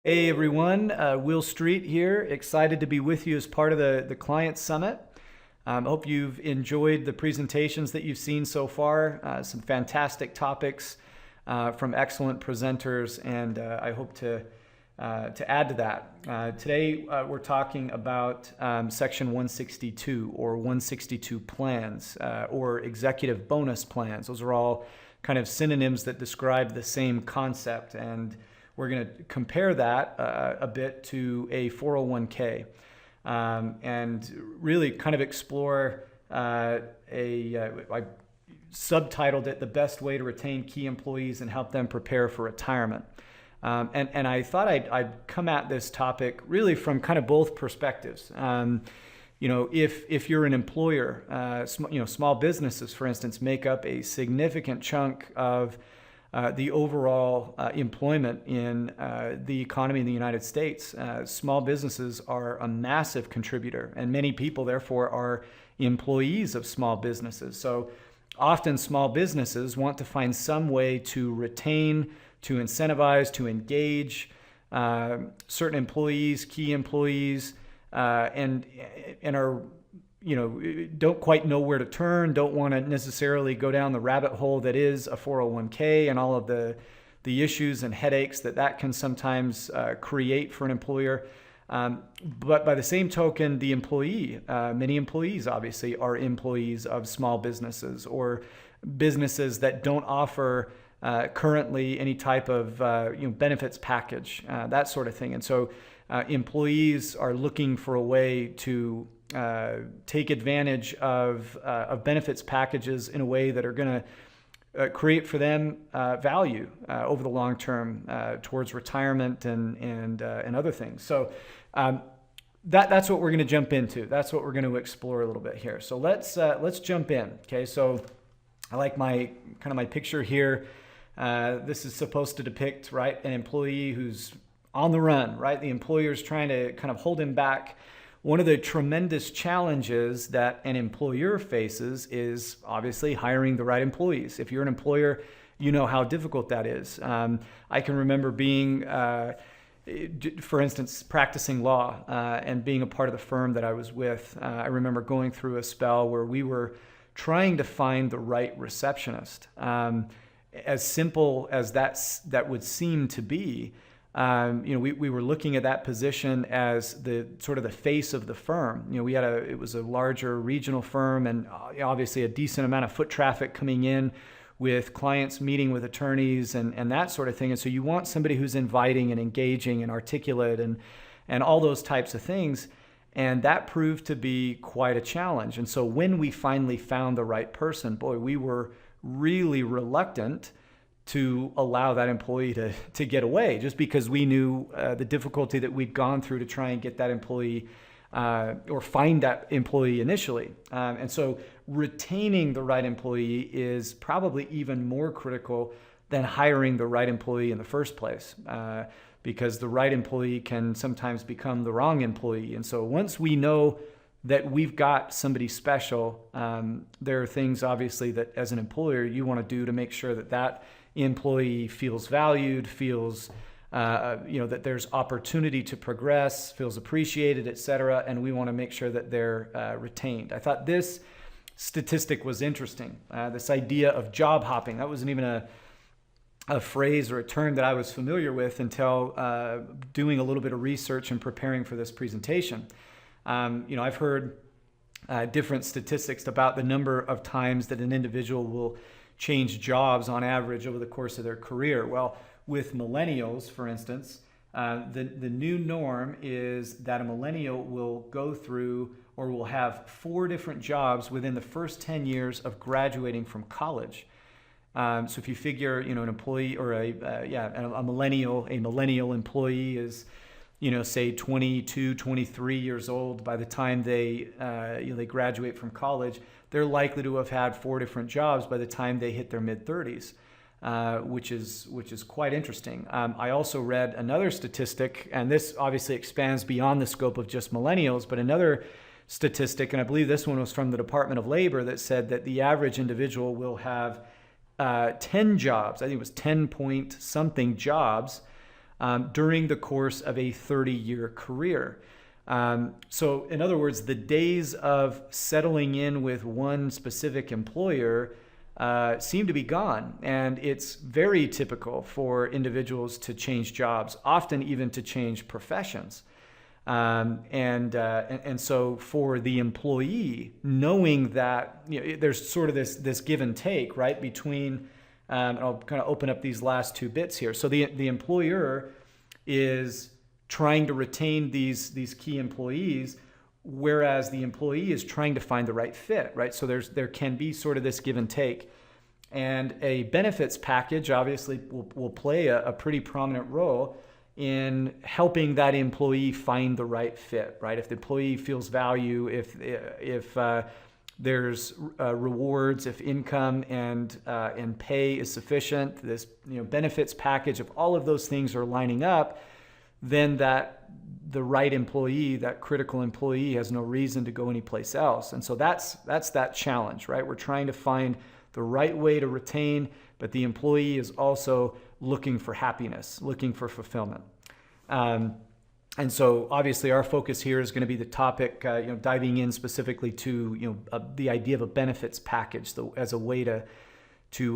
Hey everyone, Will Street here. Excited to be with you as part of the Client Summit. Hope you've enjoyed the presentations that you've seen so far. Some fantastic topics from excellent presenters, and I hope to add to that. Today we're talking about Section 162 or 162 plans or executive bonus plans. Those are all kind of synonyms that describe the same concept, and we're going to compare that a bit to a 401k and really kind of explore I subtitled it, The Best Way to Retain Key Employees and Help Them Prepare for Retirement. And I thought I'd come at this topic really from kind of both perspectives. If you're an employer, small businesses, for instance, make up a significant chunk of the overall employment in the economy in the United States. Small businesses are a massive contributor, and many people, therefore, are employees of small businesses. So often small businesses want to find some way to retain, to incentivize, to engage certain employees, key employees, and are don't quite know where to turn, don't want to necessarily go down the rabbit hole that is a 401k and all of the issues and headaches that can sometimes create for an employer. But by the same token, the employee, many employees obviously are employees of small businesses or businesses that don't offer currently any type of benefits package, that sort of thing. And so employees are looking for a way to take advantage of benefits packages in a way that are going to create for them value over the long term towards retirement and other things. So that's what we're going to jump into. That's what we're going to explore a little bit here. So let's jump in. Okay, so I like my picture here. This is supposed to depict, right, an employee who's on the run, right? The employer's trying to kind of hold him back. One of the tremendous challenges that an employer faces is obviously hiring the right employees. If you're an employer, you know how difficult that is. I can remember being, for instance, practicing law and being a part of the firm that I was with. I remember going through a spell where we were trying to find the right receptionist. As simple as that would seem to be, we were looking at that position as the sort of the face of the firm. It was a larger regional firm, and obviously a decent amount of foot traffic coming in with clients meeting with attorneys and that sort of thing. And so you want somebody who's inviting and engaging and articulate and all those types of things. And that proved to be quite a challenge. And so when we finally found the right person, boy, we were really reluctant to allow that employee to get away, just because we knew the difficulty that we'd gone through to try and get that employee or find that employee initially. And so retaining the right employee is probably even more critical than hiring the right employee in the first place, because the right employee can sometimes become the wrong employee. And so once we know that we've got somebody special, there are things obviously that as an employer you want to do to make sure that employee feels valued, feels that there's opportunity to progress, feels appreciated, et cetera, and we want to make sure that they're retained. I thought this statistic was interesting. This idea of job hopping, that wasn't even a phrase or a term that I was familiar with until doing a little bit of research and preparing for this presentation. I've heard different statistics about the number of times that an individual will change jobs on average over the course of their career. Well, with millennials, for instance, the new norm is that a millennial will go through or will have 4 different jobs within the first 10 years of graduating from college. So if you figure, an employee or a millennial employee is, say 22, 23 years old by the time they graduate from college, they're likely to have had 4 different jobs by the time they hit their mid-30s, which is quite interesting. I also read another statistic, and this obviously expands beyond the scope of just millennials, but another statistic, and I believe this one was from the Department of Labor, that said that the average individual will have 10 jobs. I think it was 10 point something jobs during the course of a 30-year career. So in other words, the days of settling in with one specific employer seem to be gone. And it's very typical for individuals to change jobs, often even to change professions. And so for the employee, knowing that there's sort of this give and take, right, between, and I'll kind of open up these last two bits here. So the employer is trying to retain these key employees, whereas the employee is trying to find the right fit, right? So there can be sort of this give and take. And a benefits package obviously will play a pretty prominent role in helping that employee find the right fit, right? If the employee feels value, if there's rewards, if income and pay is sufficient, this benefits package, if all of those things are lining up, then the right employee, that critical employee, has no reason to go anyplace else. And so that's that challenge, right? We're trying to find the right way to retain, but the employee is also looking for happiness, looking for fulfillment. And so obviously our focus here is going to be the topic, diving in specifically to the idea of a benefits package as a way to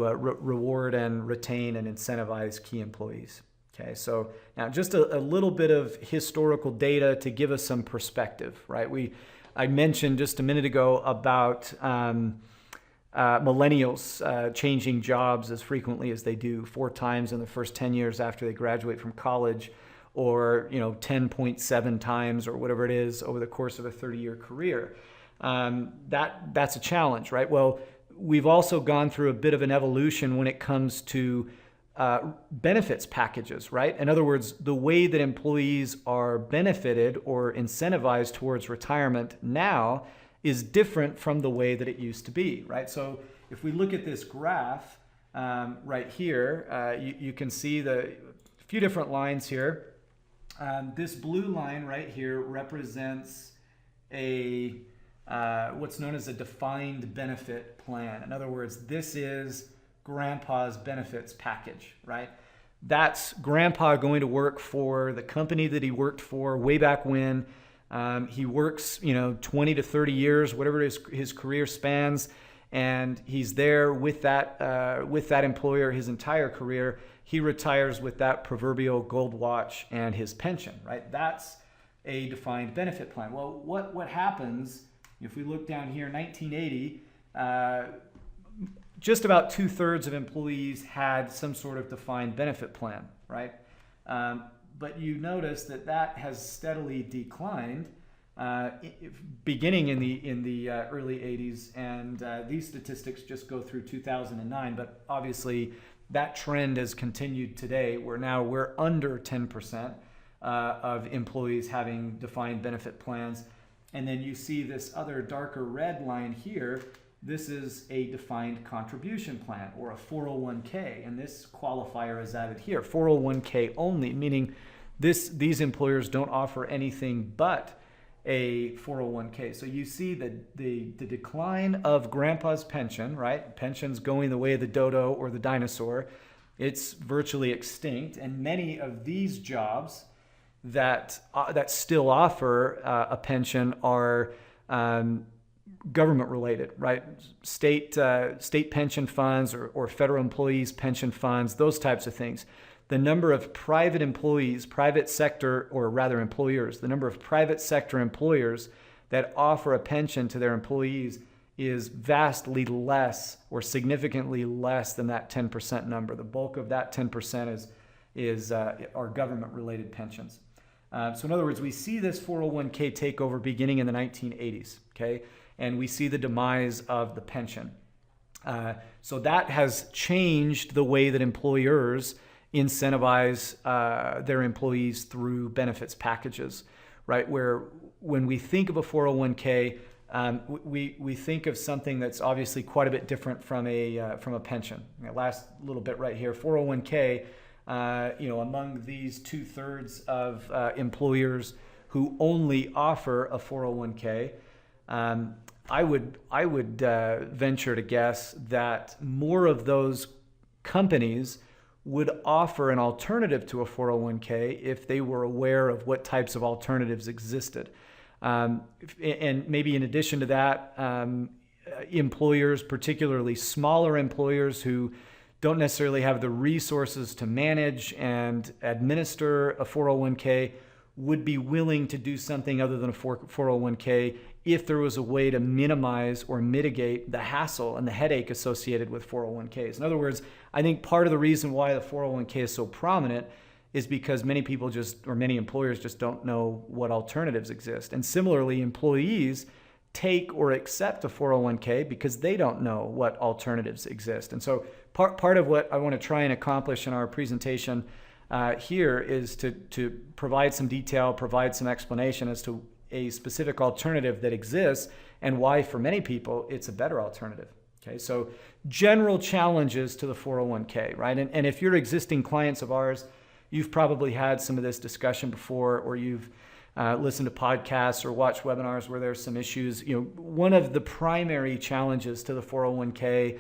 reward and retain and incentivize key employees. Okay, so now just a little bit of historical data to give us some perspective, right? I mentioned just a minute ago about millennials changing jobs as frequently as they do, 4 times in the first 10 years after they graduate from college, or 10.7 times or whatever it is over the course of a 30-year career. That's a challenge, right? Well, we've also gone through a bit of an evolution when it comes to benefits packages, right? In other words, the way that employees are benefited or incentivized towards retirement now is different from the way that it used to be, right? So if we look at this graph right here, you can see a few different lines here. This blue line right here represents what's known as a defined benefit plan. In other words, this is grandpa's benefits package, right? That's grandpa going to work for the company that he worked for way back when. He works, 20 to 30 years, whatever his career spans, and he's there with that employer his entire career. He retires with that proverbial gold watch and his pension, right? That's a defined benefit plan. Well, what happens if we look down here, 1980, just about 2/3 of employees had some sort of defined benefit plan, right? But you notice that has steadily declined, beginning in the early 80s, and these statistics just go through 2009. But obviously, that trend has continued today, where now we're under 10% of employees having defined benefit plans. And then you see this other darker red line here. This is a defined contribution plan, or a 401k, and this qualifier is added here, 401k only, meaning these employers don't offer anything but a 401k. So you see the decline of grandpa's pension, right? Pension's going the way of the dodo or the dinosaur. It's virtually extinct, and many of these jobs that still offer a pension are government related, right? State pension funds or federal employees pension funds, those types of things. The number of private employees, private sector, or rather employers, the number of private sector employers that offer a pension to their employees is vastly less, or significantly less, than that 10% number. The bulk of that 10% are government related pensions. So in other words, we see this 401k takeover beginning in the 1980s, okay? And we see the demise of the pension. So that has changed the way that employers incentivize their employees through benefits packages, right? Where when we think of a 401k, we think of something that's obviously quite a bit different from a pension. Last little bit right here, 401k. Among these 2/3 of employers who only offer a 401k, I would venture to guess that more of those companies would offer an alternative to a 401k if they were aware of what types of alternatives existed. And maybe in addition to that, employers, particularly smaller employers who don't necessarily have the resources to manage and administer a 401k, would be willing to do something other than a 401k if there was a way to minimize or mitigate the hassle and the headache associated with 401ks. In other words, I think part of the reason why the 401k is so prominent is because many employers just don't know what alternatives exist. And similarly, employees take or accept a 401k because they don't know what alternatives exist. And so part of what I want to try and accomplish in our presentation here is to provide some detail, provide some explanation as to a specific alternative that exists and why for many people it's a better alternative. Okay, so general challenges to the 401k, right? And if you're existing clients of ours, you've probably had some of this discussion before, or you've listened to podcasts or watched webinars where there's some issues. One of the primary challenges to the 401k,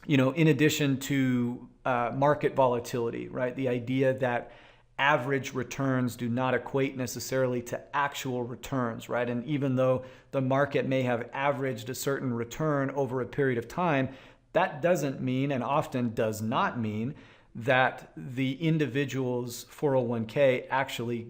in addition to market volatility, right? The idea that average returns do not equate necessarily to actual returns, right? And even though the market may have averaged a certain return over a period of time, that doesn't mean, and often does not mean, that the individual's 401k actually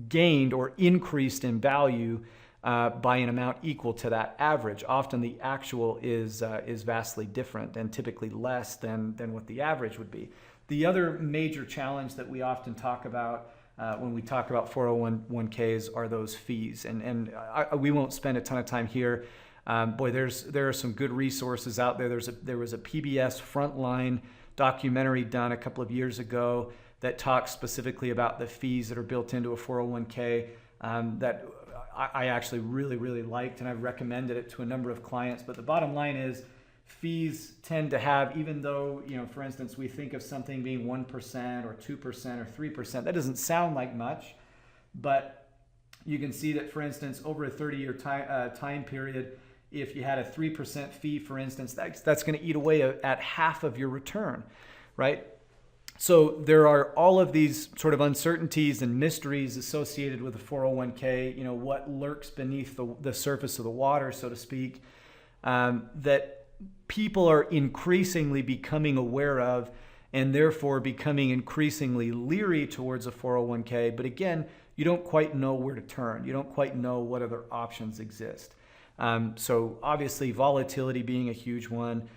gained or increased in value by an amount equal to that average. Often the actual is vastly different and typically less than what the average would be. The other major challenge that we often talk about when we talk about 401ks are those fees. And we won't spend a ton of time here. There are some good resources out there. There was a PBS Frontline documentary done a couple of years ago that talks specifically about the fees that are built into a 401k that I actually really, really liked, and I've recommended it to a number of clients. But the bottom line is fees tend to have, even though, for instance, we think of something being 1% or 2% or 3%, that doesn't sound like much, but you can see that, for instance, over a 30-year time period, if you had a 3% fee, for instance, that's going to eat away at half of your return, right? So there are all of these sort of uncertainties and mysteries associated with the 401k, what lurks beneath the surface of the water, so to speak, that people are increasingly becoming aware of and therefore becoming increasingly leery towards a 401k. But again, you don't quite know where to turn. You don't quite know what other options exist. So obviously volatility being a huge one.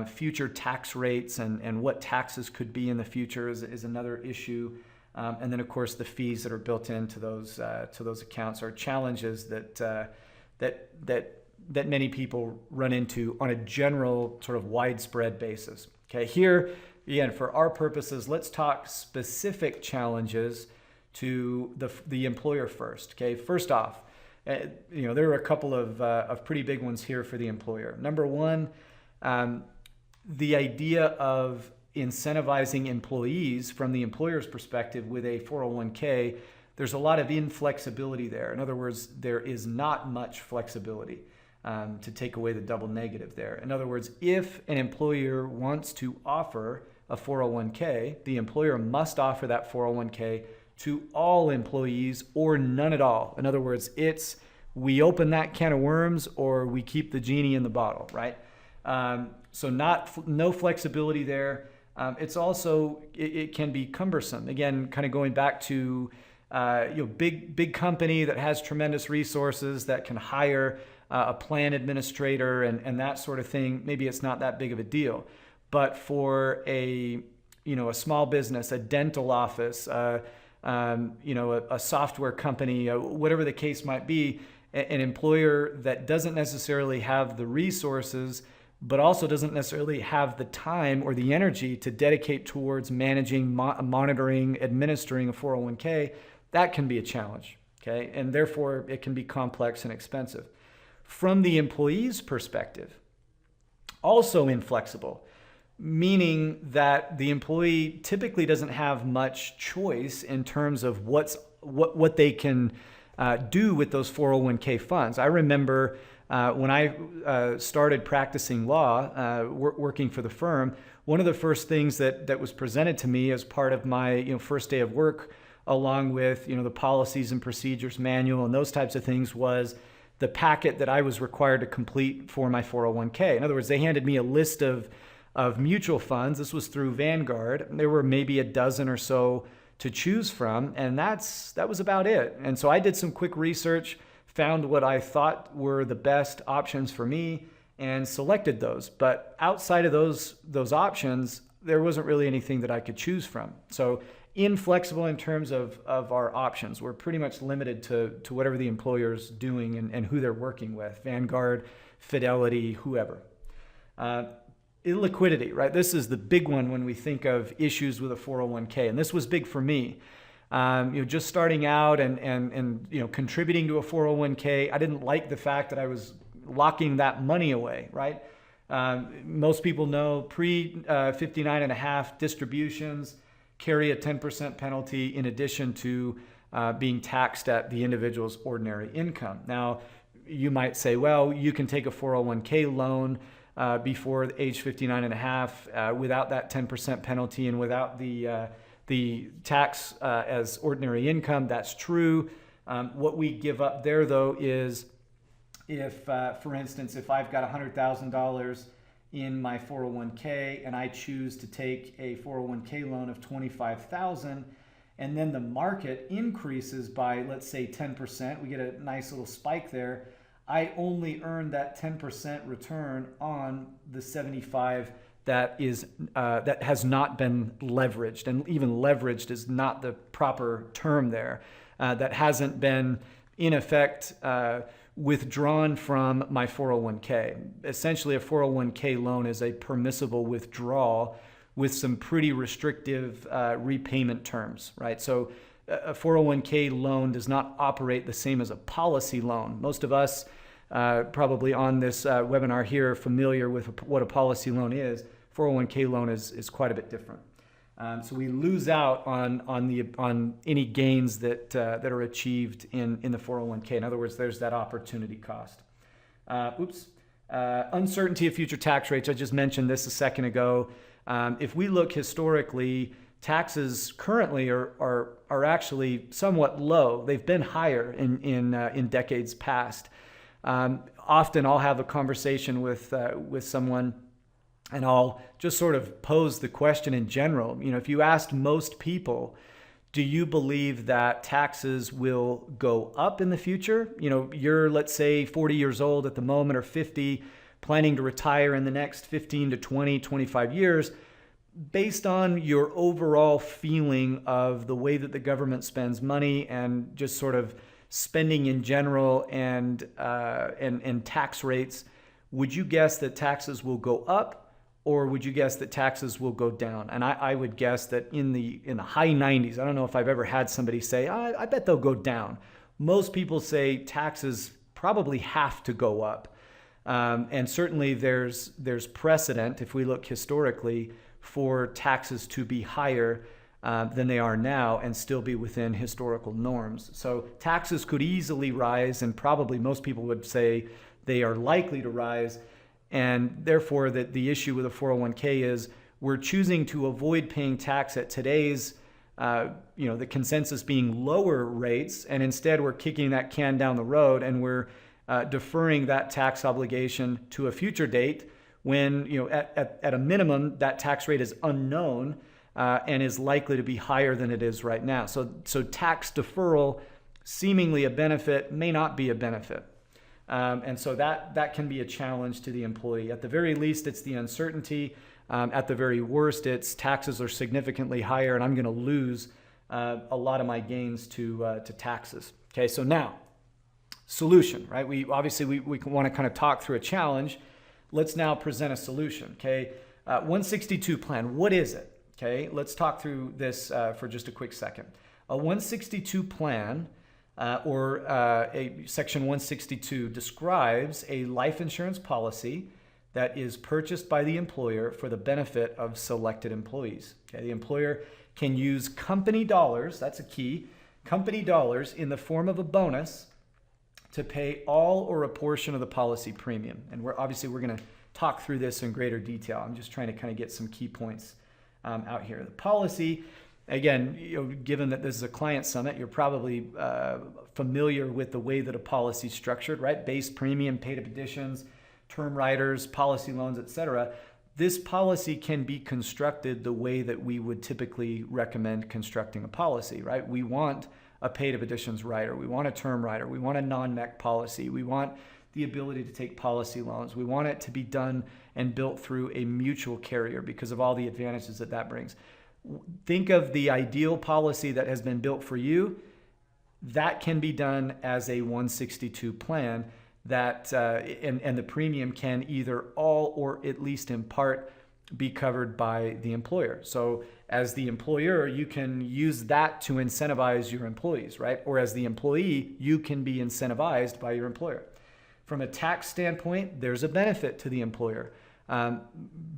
Future tax rates and what taxes could be in the future is another issue. And then, of course, the fees that are built into those accounts are challenges that many people run into on a general sort of widespread basis. Okay, here, again, for our purposes, let's talk specific challenges to the employer first. Okay, first off, there are a couple of pretty big ones here for the employer. Number one, the idea of incentivizing employees from the employer's perspective with a 401k, there's a lot of inflexibility there. In other words, there is not much flexibility to take away the double negative there. In other words, if an employer wants to offer a 401k, the employer must offer that 401k to all employees or none at all. In other words, we open that can of worms or we keep the genie in the bottle, right? So no flexibility there. It's also, it can be cumbersome. Again, kind of going back to big company that has tremendous resources that can hire a plan administrator and that sort of thing. Maybe it's not that big of a deal, but for a small business, a dental office, a software company, whatever the case might be, an employer that doesn't necessarily have the resources, but also doesn't necessarily have the time or the energy to dedicate towards managing, monitoring, administering a 401k, that can be a challenge, okay? And therefore, it can be complex and expensive. From the employee's perspective, also inflexible, meaning that the employee typically doesn't have much choice in terms of what they can do with those 401k funds. I remember when I started practicing law, working for the firm, one of the first things that was presented to me as part of my first day of work, along with the policies and procedures manual and those types of things, was the packet that I was required to complete for my 401k. In other words, they handed me a list of mutual funds. This was through Vanguard. There were maybe a dozen or so to choose from, and that was about it. And so I did some quick research, found what I thought were the best options for me, and selected those. But outside of those options, there wasn't really anything that I could choose from. So inflexible in terms of our options. We're pretty much limited to whatever the employer's doing and who they're working with, Vanguard, Fidelity, whoever. Illiquidity, right? This is the big one when we think of issues with a 401k, and this was big for me. Just starting out and contributing to a 401k, I didn't like the fact that I was locking that money away, right? Most people know pre-59.5 distributions carry a 10% penalty in addition to being taxed at the individual's ordinary income. Now, you might say, well, you can take a 401k loan before age 59.5 without that 10% penalty and without the tax as ordinary income. That's true. What we give up there, though, is if, for instance, if I've got $100,000 in my 401k and I choose to take a 401k loan of $25,000, and then the market increases by, let's say, 10%, we get a nice little spike there. I only earn that 10% return on the 75 that has not been leveraged, and even leveraged is not the proper term there. That hasn't been, in effect, withdrawn from my 401k. Essentially, a 401k loan is a permissible withdrawal with some pretty restrictive repayment terms, right? So a 401k loan does not operate the same as a policy loan. Most of us probably on this webinar here are familiar with what a policy loan is. 401k loan is quite a bit different. So we lose out on any gains that are achieved in the 401k. In other words, there's that opportunity cost. Uncertainty of future tax rates. I just mentioned this a second ago. If we look historically, taxes currently are actually somewhat low. They've been higher in decades past. Often I'll have a conversation with someone, and I'll just sort of pose the question in general. If you asked most people, do you believe that taxes will go up in the future? You're, let's say, 40 years old at the moment, or 50, planning to retire in the next 15 to 20, 25 years. Based on your overall feeling of the way that the government spends money and just sort of spending in general and tax rates, would you guess that taxes will go up, or would you guess that taxes will go down? And I would guess that in the high 90s, I don't know if I've ever had somebody say, I bet they'll go down. Most people say taxes probably have to go up. And certainly there's precedent, if we look historically, for taxes to be higher than they are now and still be within historical norms. So taxes could easily rise, and probably most people would say they are likely to rise. And therefore, that the issue with a 401k is we're choosing to avoid paying tax at today's, the consensus being lower rates, and instead we're kicking that can down the road, and we're deferring that tax obligation to a future date when, at a minimum, that tax rate is unknown and is likely to be higher than it is right now. So tax deferral, seemingly a benefit, may not be a benefit. And so that can be a challenge to the employee. At the very least, it's the uncertainty. At the very worst, it's taxes are significantly higher, and I'm going to lose a lot of my gains to taxes. Okay, so now, solution, right? We want to kind of talk through a challenge. Let's now present a solution. Okay, 162 plan. What is it? Okay, let's talk through this for just a quick second. A 162 plan. A Section 162 describes a life insurance policy that is purchased by the employer for the benefit of selected employees. Okay, the employer can use company dollars, that's a key, company dollars in the form of a bonus to pay all or a portion of the policy premium. And we're going to talk through this in greater detail. I'm just trying to kind of get some key points out here. The policy, again, given that this is a client summit, you're probably familiar with the way that a policy is structured, right? Base premium, paid-up additions, term riders, policy loans, etc. This policy can be constructed the way that we would typically recommend constructing a policy, right? We want a paid-up additions rider. We want a term rider. We want a non-MEC policy. We want the ability to take policy loans. We want it to be done and built through a mutual carrier because of all the advantages that that brings. Think of the ideal policy that has been built for you. That can be done as a 162 plan that, and the premium can either all or at least in part be covered by the employer. So as the employer, you can use that to incentivize your employees, right? Or as the employee, you can be incentivized by your employer. From a tax standpoint, there's a benefit to the employer.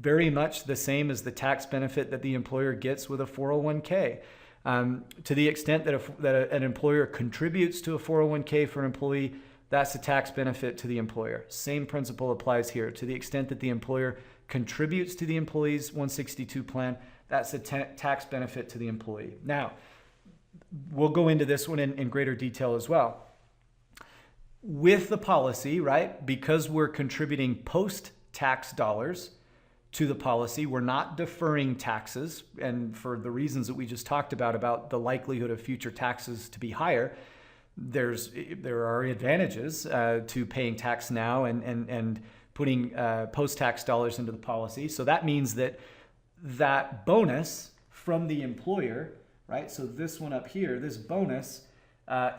Very much the same as the tax benefit that the employer gets with a 401k. To the extent that an employer contributes to a 401k for an employee, that's a tax benefit to the employer. Same principle applies here. To the extent that the employer contributes to the employee's 162 plan, that's a tax benefit to the employee. Now, we'll go into this one in greater detail as well. With the policy, right, because we're contributing post-tax dollars to the policy, we're not deferring taxes, and for the reasons that we just talked about the likelihood of future taxes to be higher, there are advantages to paying tax now and putting post-tax dollars into the policy. So that means that bonus from the employer, right? So this one up here, this bonus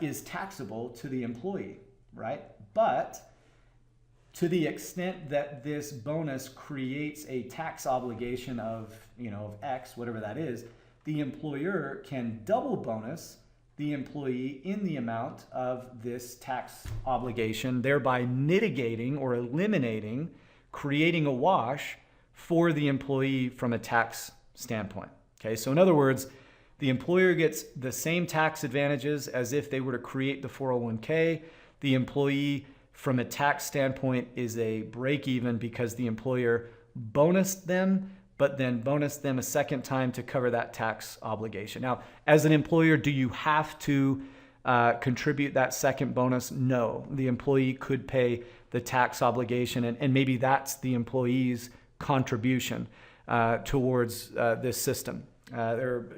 is taxable to the employee, right? But to the extent that this bonus creates a tax obligation of X, whatever that is, the employer can double bonus the employee in the amount of this tax obligation, thereby mitigating or eliminating, creating a wash for the employee from a tax standpoint. Okay, so in other words, the employer gets the same tax advantages as if they were to create the 401k. The employee, from a tax standpoint, is a break even because the employer bonused them, but then bonus them a second time to cover that tax obligation. Now, as an employer, do you have to contribute that second bonus? No. The employee could pay the tax obligation, and maybe that's the employee's contribution towards this system. There are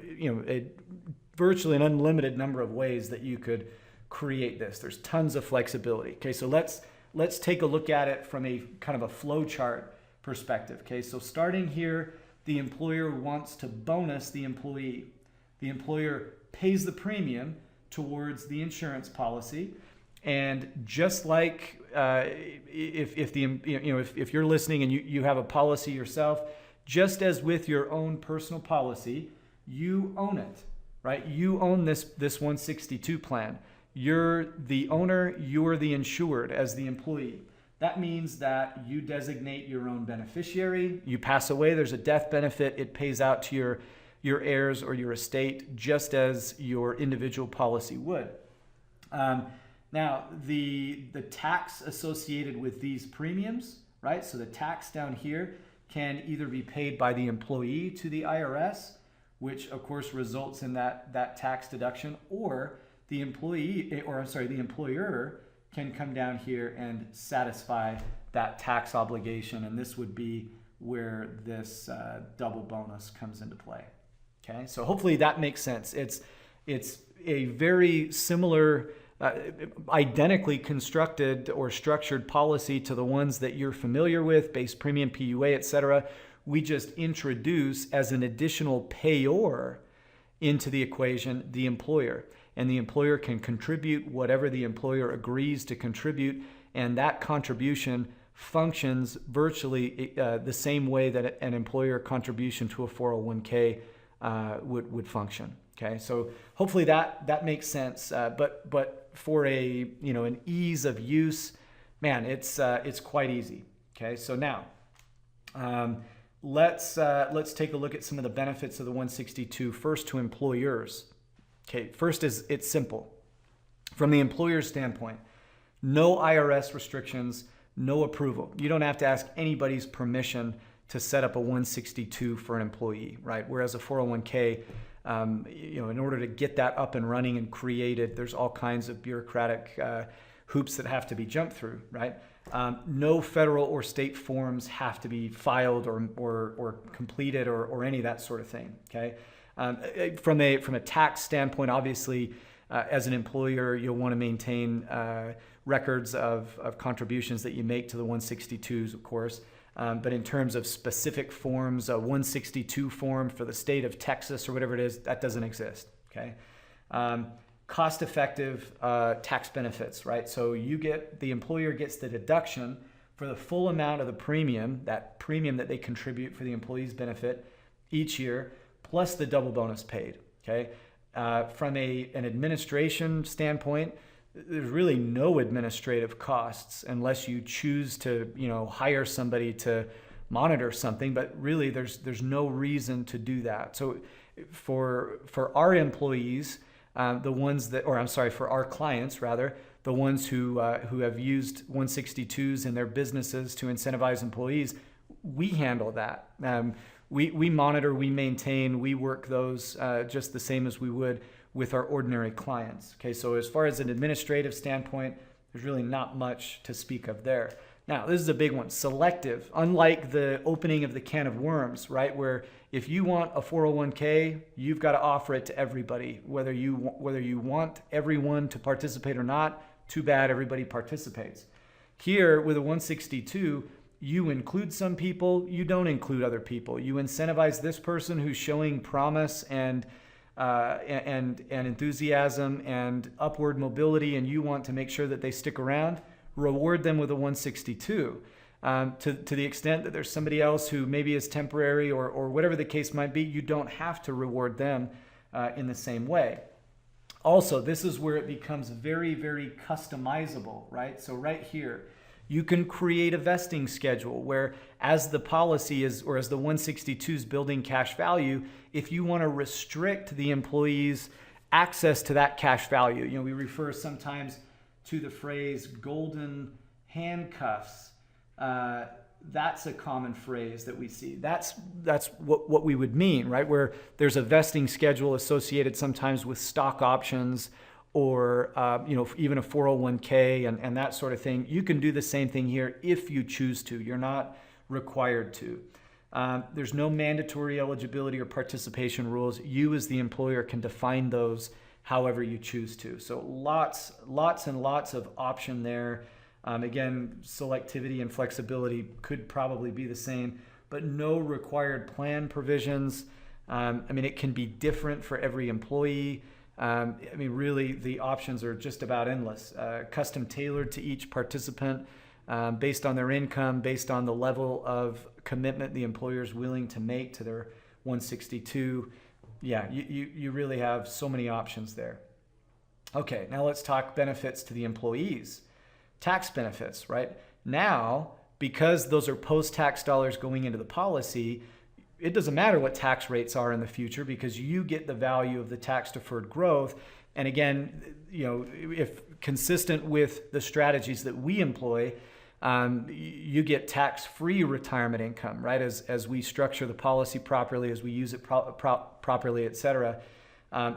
virtually an unlimited number of ways that you could create this. There's tons of flexibility. Okay, so let's take a look at it from a kind of a flow chart perspective. Okay, so starting here, the employer wants to bonus the employee. The employer pays the premium towards the insurance policy, and just like if you're listening and you have a policy yourself, just as with your own personal policy, you own it, right? You own this 162 plan. You're the owner, you're the insured as the employee. That means that you designate your own beneficiary. You pass away, there's a death benefit. It pays out to your heirs or your estate just as your individual policy would. Now, the tax associated with these premiums, right? So the tax down here can either be paid by the employee to the IRS, which of course results in that tax deduction, or the employer can come down here and satisfy that tax obligation, and this would be where this double bonus comes into play. Okay, so hopefully that makes sense. It's a very similar, identically constructed or structured policy to the ones that you're familiar with, base premium, PUA, etc. We just introduce as an additional payor into the equation the employer. And the employer can contribute whatever the employer agrees to contribute, and that contribution functions virtually the same way that an employer contribution to a 401k would function. Okay, so hopefully that makes sense. But for an ease of use, man, it's quite easy. Okay, so now let's take a look at some of the benefits of the 162. First, to employers. Okay, first is it's simple. From the employer's standpoint, no IRS restrictions, no approval. You don't have to ask anybody's permission to set up a 162 for an employee, right? Whereas a 401k, in order to get that up and running and created, there's all kinds of bureaucratic hoops that have to be jumped through, right? No federal or state forms have to be filed or completed or any of that sort of thing, okay? From a tax standpoint, obviously, as an employer, you'll want to maintain records of contributions that you make to the 162s, of course. But in terms of specific forms, a 162 form for the state of Texas or whatever it is, that doesn't exist, okay? Cost-effective tax benefits, right? So the employer gets the deduction for the full amount of the premium, that premium that they contribute for the employee's benefit each year, plus the double bonus paid, okay? From an administration standpoint, there's really no administrative costs unless you choose to, hire somebody to monitor something, but really there's no reason to do that. So for our employees, for our clients rather, the ones who have used 162s in their businesses to incentivize employees, we handle that. We monitor, we maintain, we work those just the same as we would with our ordinary clients. Okay, so as far as an administrative standpoint, there's really not much to speak of there. Now, this is a big one, selective. Unlike the opening of the can of worms, right, where if you want a 401k, you've got to offer it to everybody. Whether you want everyone to participate or not, too bad, everybody participates. Here, with a 162, you include some people, you don't include other people. You incentivize this person who's showing promise and enthusiasm and upward mobility, and you want to make sure that they stick around, reward them with a 162. To the extent that there's somebody else who maybe is temporary or whatever the case might be, you don't have to reward them in the same way. Also, this is where it becomes very, very customizable, right? So right here, you can create a vesting schedule where as the policy is, or as the 162 is building cash value, if you want to restrict the employee's access to that cash value, we refer sometimes to the phrase golden handcuffs. That's a common phrase that we see. That's what we would mean, right? Where there's a vesting schedule associated sometimes with stock options or even a 401k and that sort of thing. You can do the same thing here if you choose to. You're not required to. There's no mandatory eligibility or participation rules. You as the employer can define those however you choose to. So lots and lots of option there. Again, selectivity and flexibility could probably be the same, but no required plan provisions. It can be different for every employee. Really, the options are just about endless. Custom tailored to each participant based on their income, based on the level of commitment the employer is willing to make to their 162. Yeah, you really have so many options there. Okay, now let's talk benefits to the employees. Tax benefits, right? Now, because those are post-tax dollars going into the policy, it doesn't matter what tax rates are in the future because you get the value of the tax deferred growth. And again, if consistent with the strategies that we employ, you get tax-free retirement income, right? As we structure the policy properly, as we use it properly, et cetera.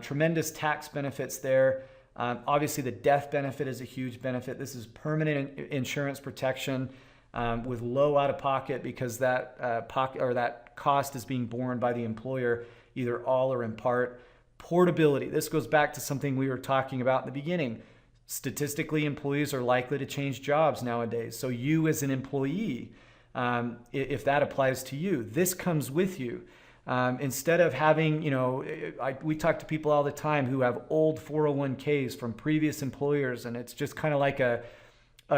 Tremendous tax benefits there. Obviously, the death benefit is a huge benefit. This is permanent insurance protection with low out-of-pocket because that cost is being borne by the employer, either all or in part. Portability. This goes back to something we were talking about in the beginning. Statistically, employees are likely to change jobs nowadays. So you as an employee, if that applies to you, this comes with you. Instead of having, we talk to people all the time who have old 401ks from previous employers, and it's just kind of like a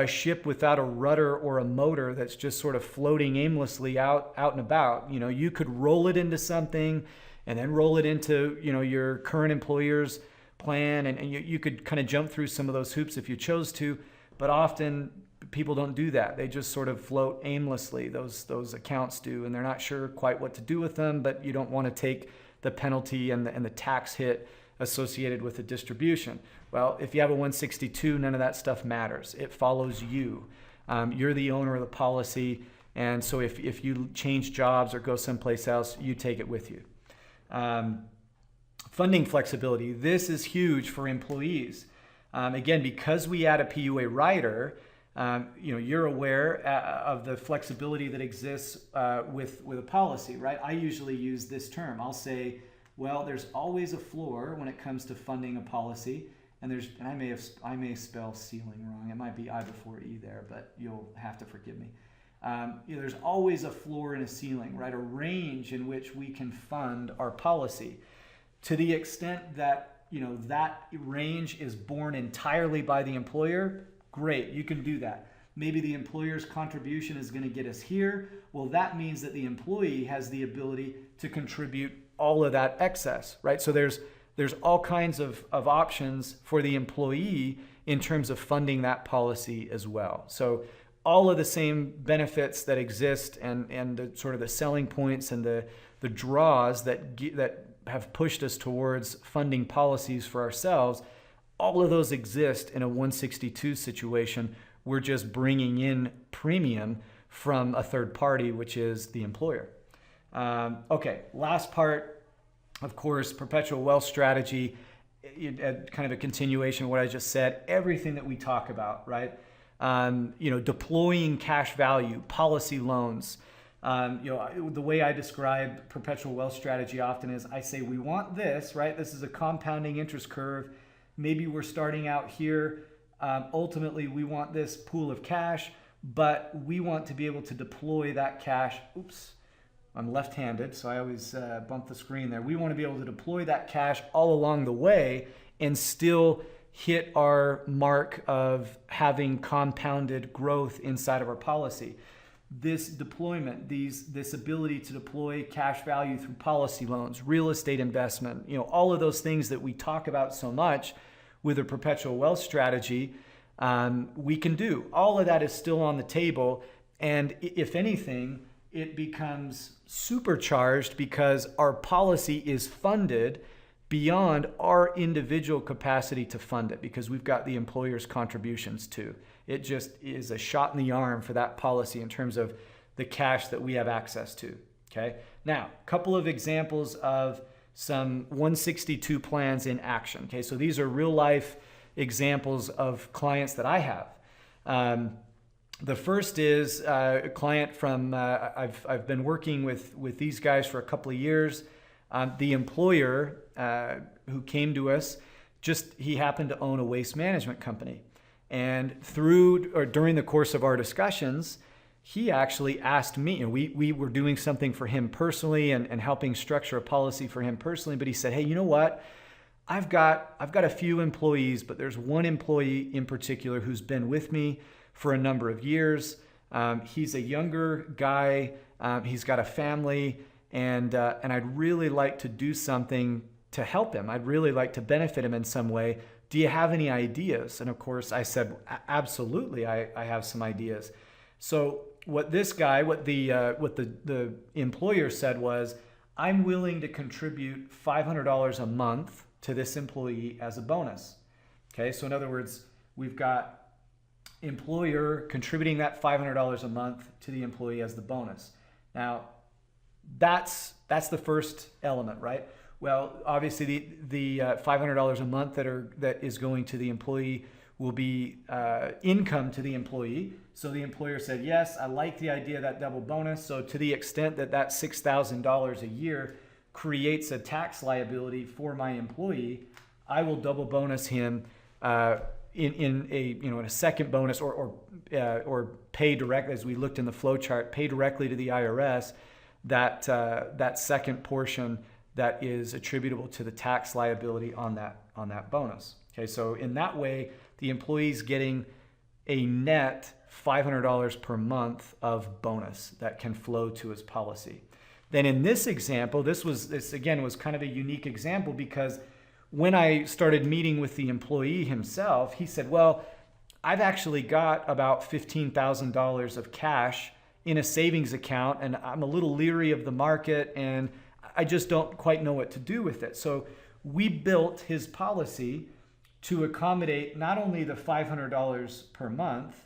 ship without a rudder or a motor that's just sort of floating aimlessly out and about. You could roll it into something and then roll it into, your current employer's plan, and you could kind of jump through some of those hoops if you chose to, but often people don't do that. They just sort of float aimlessly. Those accounts do, and they're not sure quite what to do with them, but you don't want to take the penalty and the tax hit associated with the distribution. Well, if you have a 162, none of that stuff matters. It follows you. You're the owner of the policy. And so if you change jobs or go someplace else, you take it with you. Funding flexibility. This is huge for employees. Again, because we add a PUA rider, you're aware of the flexibility that exists with a policy, right? I usually use this term. I'll say, well, there's always a floor when it comes to funding a policy, and I may spell ceiling wrong. It might be I before E there, but you'll have to forgive me. There's always a floor and a ceiling, right? A range in which we can fund our policy. To the extent that that range is borne entirely by the employer, great, you can do that. Maybe the employer's contribution is going to get us here. Well, that means that the employee has the ability to contribute all of that excess, right? So there's all kinds of options for the employee in terms of funding that policy as well. So all of the same benefits that exist and the sort of the selling points and the draws that have pushed us towards funding policies for ourselves, all of those exist in a 162 situation. We're just bringing in premium from a third party, which is the employer. Okay, last part, of course, perpetual wealth strategy, kind of a continuation of what I just said, everything that we talk about, right? Deploying cash value, policy loans. The way I describe perpetual wealth strategy often is I say, we want this, right? This is a compounding interest curve. Maybe we're starting out here. Ultimately, we want this pool of cash, but we want to be able to deploy that cash. Oops, I'm left-handed, so I always bump the screen there. We want to be able to deploy that cash all along the way and still hit our mark of having compounded growth inside of our policy. This deployment, this ability to deploy cash value through policy loans, real estate investment, all of those things that we talk about so much with a perpetual wealth strategy, we can do. All of that is still on the table. And if anything, it becomes supercharged because our policy is funded beyond our individual capacity to fund it, because we've got the employer's contributions too. It just is a shot in the arm for that policy in terms of the cash that we have access to. Okay. Now, a couple of examples of some 162 plans in action. Okay. So these are real life examples of clients that I have. The first is a client from, I've been working with these guys for a couple of years. The employer who came to us, he happened to own a waste management company. And during the course of our discussions, he actually asked me, we were doing something for him personally and helping structure a policy for him personally, but he said, hey, you know what? I've got a few employees, but there's one employee in particular who's been with me for a number of years. He's a younger guy. He's got a family, and I'd really like to do something to help him. I'd really like to benefit him in some way. Do you have any ideas? And of course I said, absolutely, I have some ideas. So what the employer said was, I'm willing to contribute $500 a month to this employee as a bonus. Okay, so in other words, we've got employer contributing that $500 a month to the employee as the bonus. Now, that's the first element, right? Well, obviously the $500 a month that is going to the employee will be income to the employee. So the employer said, yes, I like the idea of that double bonus. So to the extent that $6,000 a year creates a tax liability for my employee, I will double bonus him in a second bonus or pay directly, as we looked in the flow chart, pay directly to the IRS that second portion that is attributable to the tax liability on that bonus. Okay, so in that way, the employee's getting a net $500 per month of bonus that can flow to his policy. Then in this example, this again was kind of a unique example, because when I started meeting with the employee himself, he said, well, I've actually got about $15,000 of cash in a savings account, and I'm a little leery of the market, and I just don't quite know what to do with it. So we built his policy to accommodate not only the $500 per month,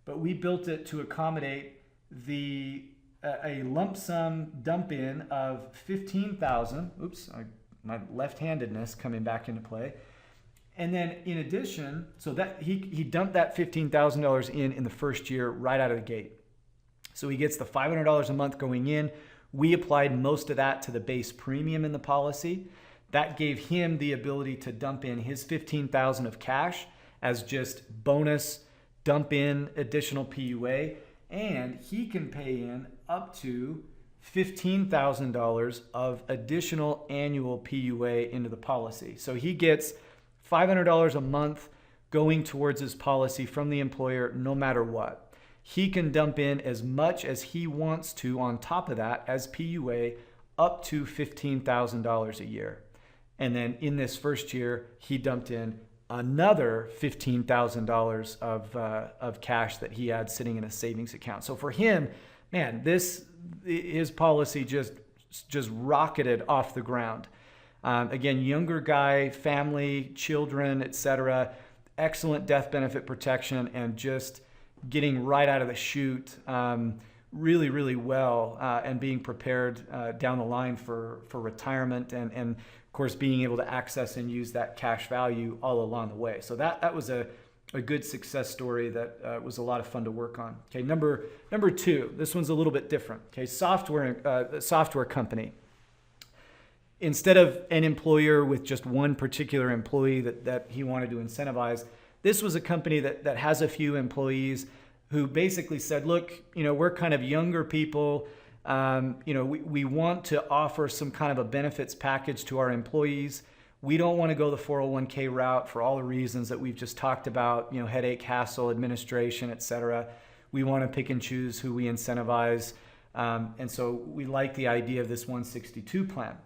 but we built it to accommodate a lump sum dump in of 15,000. Oops, my left-handedness coming back into play. And then in addition, so that he dumped that $15,000 in the first year right out of the gate. So he gets the $500 a month going in. We applied most of that to the base premium in the policy. That gave him the ability to dump in his $15,000 of cash as just bonus, dump in additional PUA, and he can pay in up to $15,000 of additional annual PUA into the policy. So he gets $500 a month going towards his policy from the employer no matter what. He can dump in as much as he wants to on top of that as PUA up to $15,000 a year. And then in this first year, he dumped in another $15,000 of cash that he had sitting in a savings account. So for him, man, his policy just rocketed off the ground. Again, younger guy, family, children, etc. Excellent death benefit protection, and just getting right out of the chute really, really well, and being prepared down the line for retirement, and of course being able to access and use that cash value all along the way. So that was a good success story that was a lot of fun to work on. Okay, number two, this one's a little bit different. Okay, software company. Instead of an employer with just one particular employee that he wanted to incentivize, this was a company that has a few employees who basically said, look, we're kind of younger people. We want to offer some kind of a benefits package to our employees. We don't want to go the 401k route for all the reasons that we've just talked about, headache, hassle, administration, etc. We want to pick and choose who we incentivize. And so we like the idea of this 162 plan.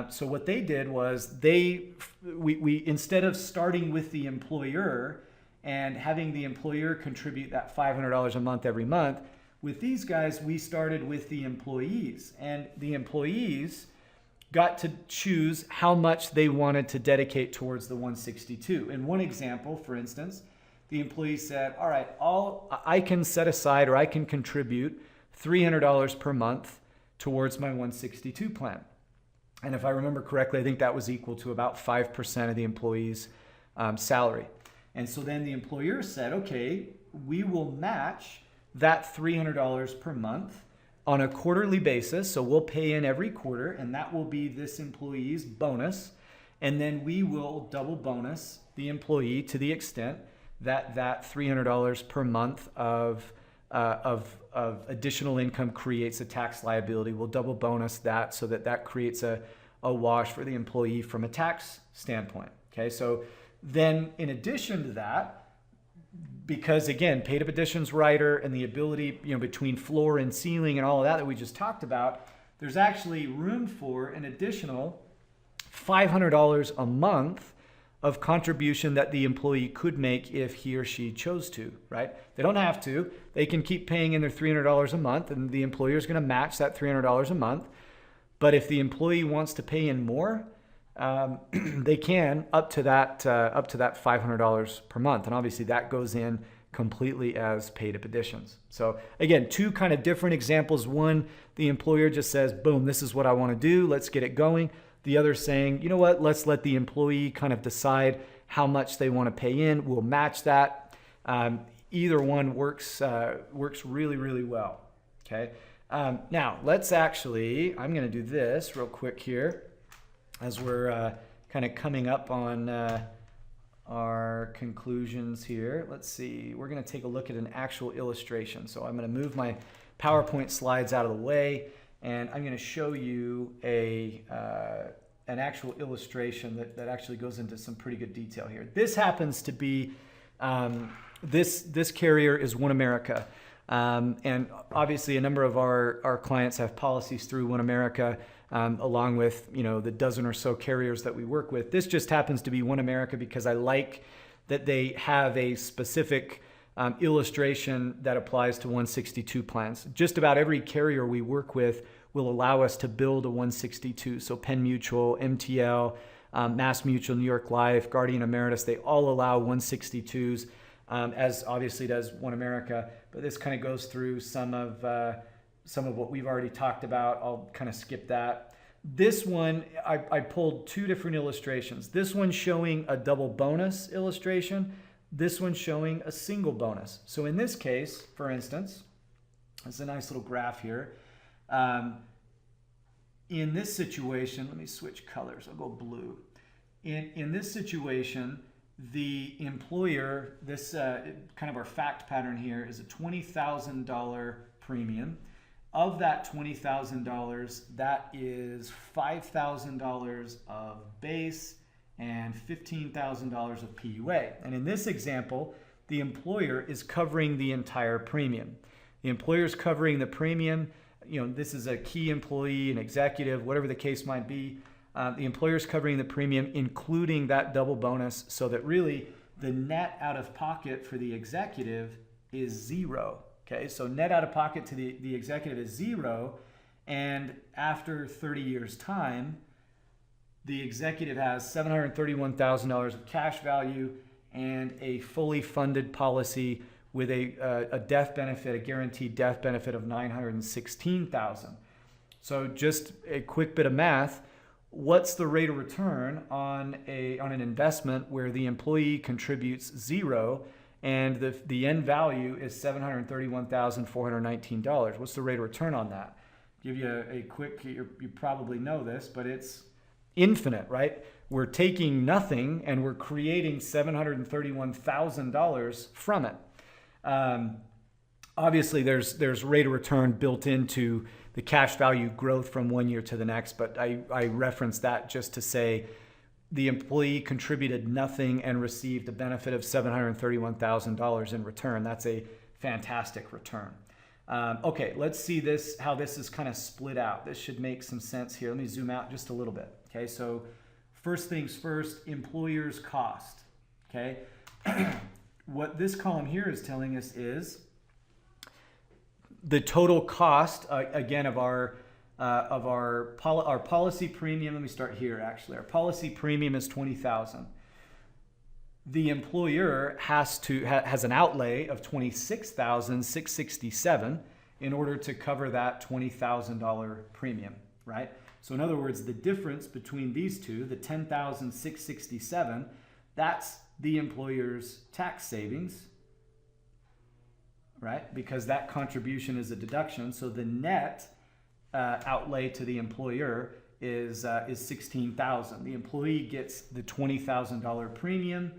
So what they did was we instead of starting with the employer and having the employer contribute that $500 a month every month, with these guys, we started with the employees, and the employees got to choose how much they wanted to dedicate towards the 162. In one example, for instance, the employee said, all right, I can set aside, or I can contribute $300 per month towards my 162 plan. And if I remember correctly, I think that was equal to about 5% of the employee's salary. And so then the employer said, okay, we will match that $300 per month on a quarterly basis. So we'll pay in every quarter, and that will be this employee's bonus. And then we will double bonus the employee to the extent that $300 per month of additional income creates a tax liability. We'll double bonus that so that creates a wash for the employee from a tax standpoint. Okay, so then in addition to that, because again, paid up additions rider and the ability, between floor and ceiling and all of that we just talked about, there's actually room for an additional $500 a month of contribution that the employee could make if he or she chose to, right? They don't have to. They can keep paying in their $300 a month, and the employer is going to match that $300 a month. But if the employee wants to pay in more, they can up to that $500 per month, and obviously that goes in completely as paid up additions. So again, two kind of different examples. One, the employer just says, boom, this is what I want to do. Let's get it going. The other saying, you know what, let's let the employee kind of decide how much they want to pay in. We'll match that. Either one works really, really well. Okay. Now let's actually, I'm going to do this real quick here as we're kind of coming up on our conclusions here. Let's see, we're going to take a look at an actual illustration. So I'm going to move my PowerPoint slides out of the way, and I'm going to show you an actual illustration that actually goes into some pretty good detail here. This happens to be, this carrier is One America. And obviously a number of our clients have policies through One America, along with, the dozen or so carriers that we work with. This just happens to be One America because I like that they have a specific illustration that applies to 162 plans. Just about every carrier we work with will allow us to build a 162. So Penn Mutual, MTL, Mass Mutual, New York Life, Guardian Emeritus, they all allow 162s. as obviously does One America. But this kind of goes through some of what we've already talked about. I'll kind of skip that. This one, I pulled two different illustrations. This one showing a double bonus illustration. This one showing a single bonus. So in this case, for instance, it's a nice little graph here. In this situation, let me switch colors. I'll go blue. In this situation, the employer, this kind of our fact pattern here is a $20,000 premium. Of that $20,000, that is $5,000 of base and $15,000 of PUA. And in this example, the employer is covering the entire premium. The employer is covering the premium. This is a key employee, an executive, whatever the case might be. The employer is covering the premium, including that double bonus, so that really the net out of pocket for the executive is zero. Okay, so net out of pocket to the executive is zero, and after 30 years' time, the executive has $731,000 of cash value and a fully funded policy with a death benefit, a guaranteed death benefit of $916,000. So just a quick bit of math. What's the rate of return on an investment where the employee contributes zero and the end value is $731,419? What's the rate of return on that? Give you a quick, you probably know this, but it's infinite, right? We're taking nothing and we're creating $731,000 from it. Obviously, there's rate of return built into the cash value growth from one year to the next, but I reference that just to say the employee contributed nothing and received a benefit of $731,000 in return. That's a fantastic return. Okay, let's see how this is kind of split out. This should make some sense here. Let me zoom out just a little bit. Okay, so first things first, employer's cost. Okay, what this column here is telling us is the total cost again of our policy premium. Let me start here. Actually, our policy premium is $20,000. The employer has an outlay of $26,667 in order to cover that $20,000 premium, right? So in other words, the difference between these two, the $10,667, that's the employer's tax savings, right? Because that contribution is a deduction. So the net outlay to the employer is $16,000. The employee gets the $20,000 premium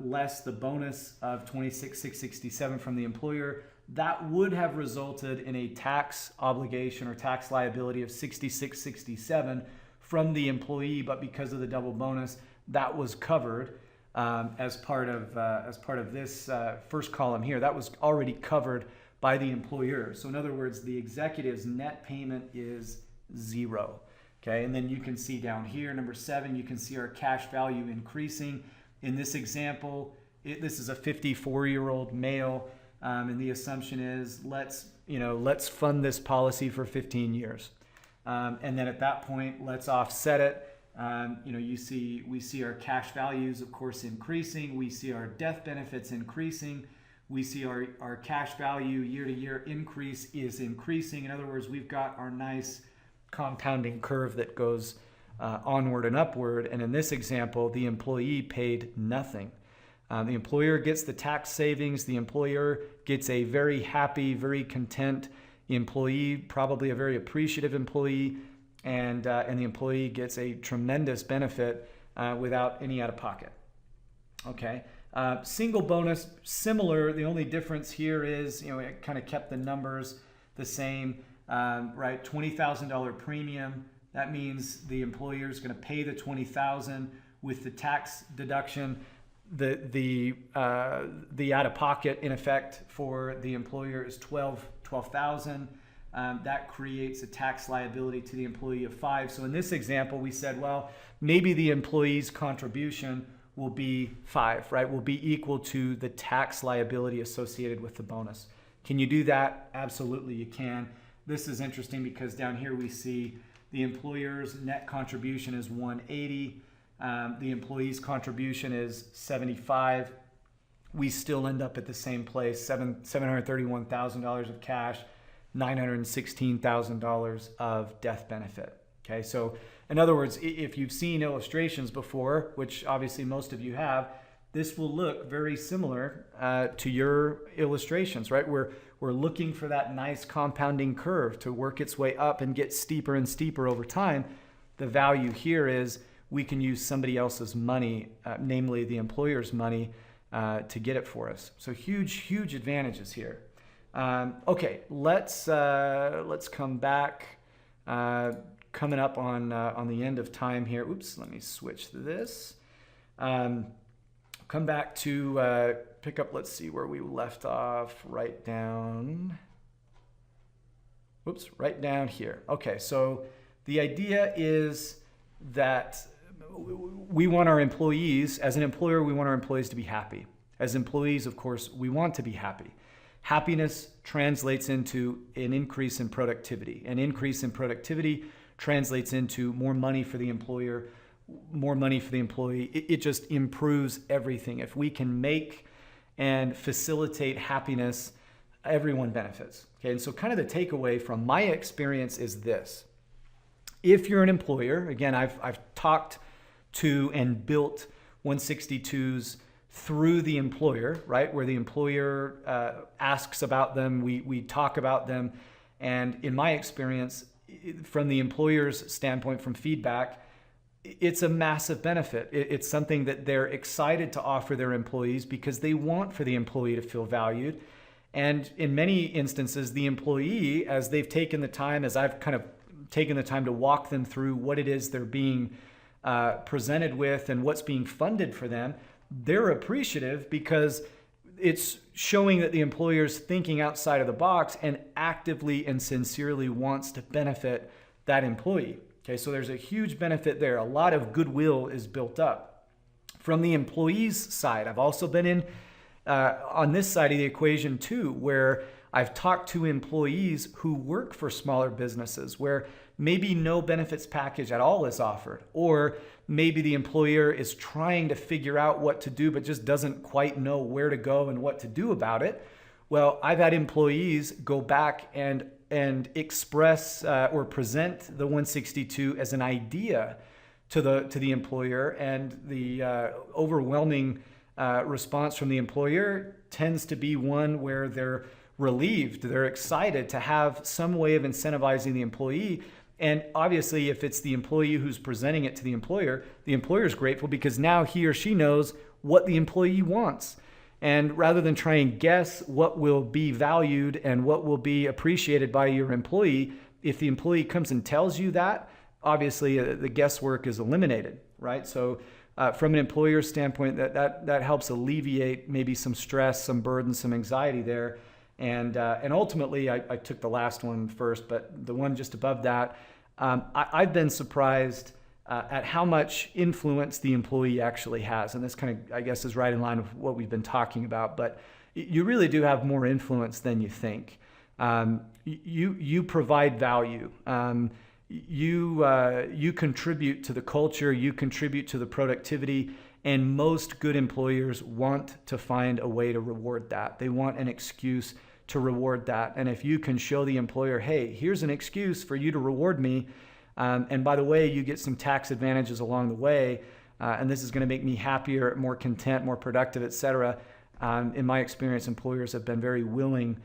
less the bonus of $26,667 from the employer. That would have resulted in a tax obligation or tax liability of $66,67 from the employee, but because of the double bonus, that was covered as part of this first column here. That was already covered by the employer. So in other words, the executive's net payment is zero. Okay, and then you can see down here, number 7, you can see our cash value increasing. In this example, this is a 54-year-old male, and the assumption is let's fund this policy for 15 years, and then at that point, let's offset it. We see our cash values, of course, increasing. We see our death benefits increasing. We see our cash value year to year increase is increasing. In other words, we've got our nice compounding curve that goes onward and upward. And in this example, the employee paid nothing. The employer gets the tax savings. The employer gets a very happy, very content employee, probably a very appreciative employee, and the employee gets a tremendous benefit without any out of pocket. Okay. Single bonus, similar. The only difference here is, it kind of kept the numbers the same, right? $20,000 premium. That means the employer is going to pay the $20,000 with the tax deduction. The out of pocket in effect for the employer is $12,000. That creates a tax liability to the employee of $5,000. So in this example, we said, well, maybe the employee's contribution will be $5,000, right? Will be equal to the tax liability associated with the bonus. Can you do that? Absolutely, you can. This is interesting because down here we see the employer's net contribution is $180. The employee's contribution is $75. we still end up at the same place, $731,000 of cash, $916,000 of death benefit. Okay, so in other words, if you've seen illustrations before, which obviously most of you have, this will look very similar to your illustrations, right? We're looking for that nice compounding curve to work its way up and get steeper and steeper over time. The value here is we can use somebody else's money, namely the employer's money, to get it for us. So huge advantages here. Okay, let's come back. Coming up on the end of time here. Oops, let me switch to this. Come back to pick up. Let's see where we left off. Right down here. Okay, so the idea is that we want our employees, as an employer, we want our employees to be happy. As employees, of course, we want to be happy. Happiness translates into an increase in productivity. An increase in productivity translates into more money for the employer, more money for the employee. It just improves everything. If we can make and facilitate happiness, everyone benefits. Okay, and so kind of the takeaway from my experience is this. If you're an employer, again, I've talked to and built 162s through the employer, right? Where the employer asks about them, we talk about them. And in my experience, from the employer's standpoint, from feedback, it's a massive benefit. It's something that they're excited to offer their employees because they want for the employee to feel valued. And in many instances, the employee, as they've taken the time, as I've kind of taken the time to walk them through what it is they're being presented with and what's being funded for them, they're appreciative because it's showing that the employer's thinking outside of the box and actively and sincerely wants to benefit that employee. Okay, so there's a huge benefit there. A lot of goodwill is built up. From the employee's side, I've also been in on this side of the equation too, where I've talked to employees who work for smaller businesses where maybe no benefits package at all is offered, or maybe the employer is trying to figure out what to do but just doesn't quite know where to go and what to do about it. Well, I've had employees go back and express or present the 162 as an idea to the employer, and the overwhelming response from the employer tends to be one where they're relieved, they're excited to have some way of incentivizing the employee. And obviously, if it's the employee who's presenting it to the employer is grateful because now he or she knows what the employee wants. And rather than try and guess what will be valued and what will be appreciated by your employee, if the employee comes and tells you that, obviously the guesswork is eliminated, right? So from an employer's standpoint, that helps alleviate maybe some stress, some burden, some anxiety there. And ultimately, I took the last one first, but the one just above that, I've been surprised at how much influence the employee actually has. And this kind of, I guess, is right in line with what we've been talking about. But you really do have more influence than you think. You provide value. You contribute to the culture. You contribute to the productivity. And most good employers want to find a way to reward that. They want an excuse to reward that. And if you can show the employer, hey, here's an excuse for you to reward me. And by the way, you get some tax advantages along the way. And this is going to make me happier, more content, more productive, et cetera. In my experience, employers have been very willing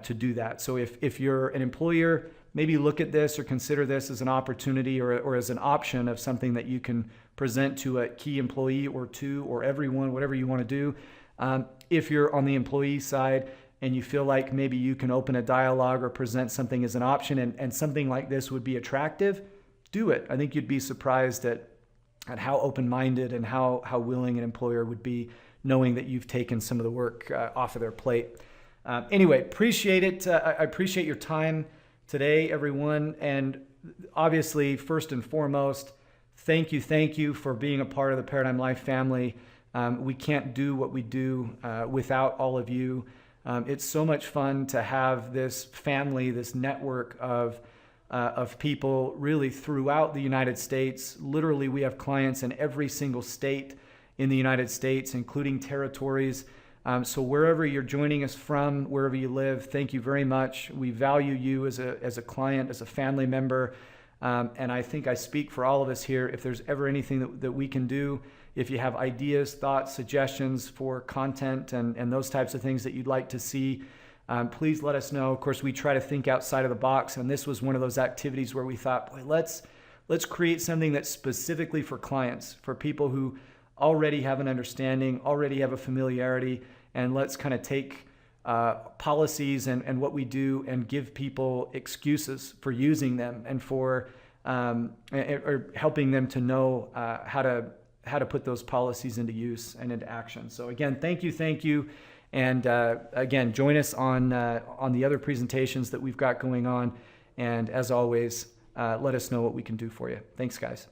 to do that. So if you're an employer, maybe look at this or consider this as an opportunity or as an option of something that you can present to a key employee or two or everyone, whatever you want to do. If you're on the employee side and you feel like maybe you can open a dialogue or present something as an option and something like this would be attractive, do it. I think you'd be surprised at how open-minded and how willing an employer would be knowing that you've taken some of the work off of their plate. Anyway, appreciate it. I appreciate your time today, everyone. And obviously, first and foremost, thank you for being a part of the Paradigm Life family. We can't do what we do without all of you. It's so much fun to have this family, this network of people really throughout the United States. Literally, we have clients in every single state in the United States, including territories So wherever you're joining us from, wherever you live, thank you very much. We value you as a client, as a family member. And I think I speak for all of us here. If there's ever anything that we can do, if you have ideas, thoughts, suggestions for content and those types of things that you'd like to see, please let us know. Of course, we try to think outside of the box, and this was one of those activities where we thought, boy, let's create something that's specifically for clients, for people who already have an understanding, already have a familiarity, and let's kind of take policies and what we do and give people excuses for using them and for or helping them to know how to put those policies into use and into action. So again, thank you. And again, join us on the other presentations that we've got going on. And as always, let us know what we can do for you. Thanks, guys.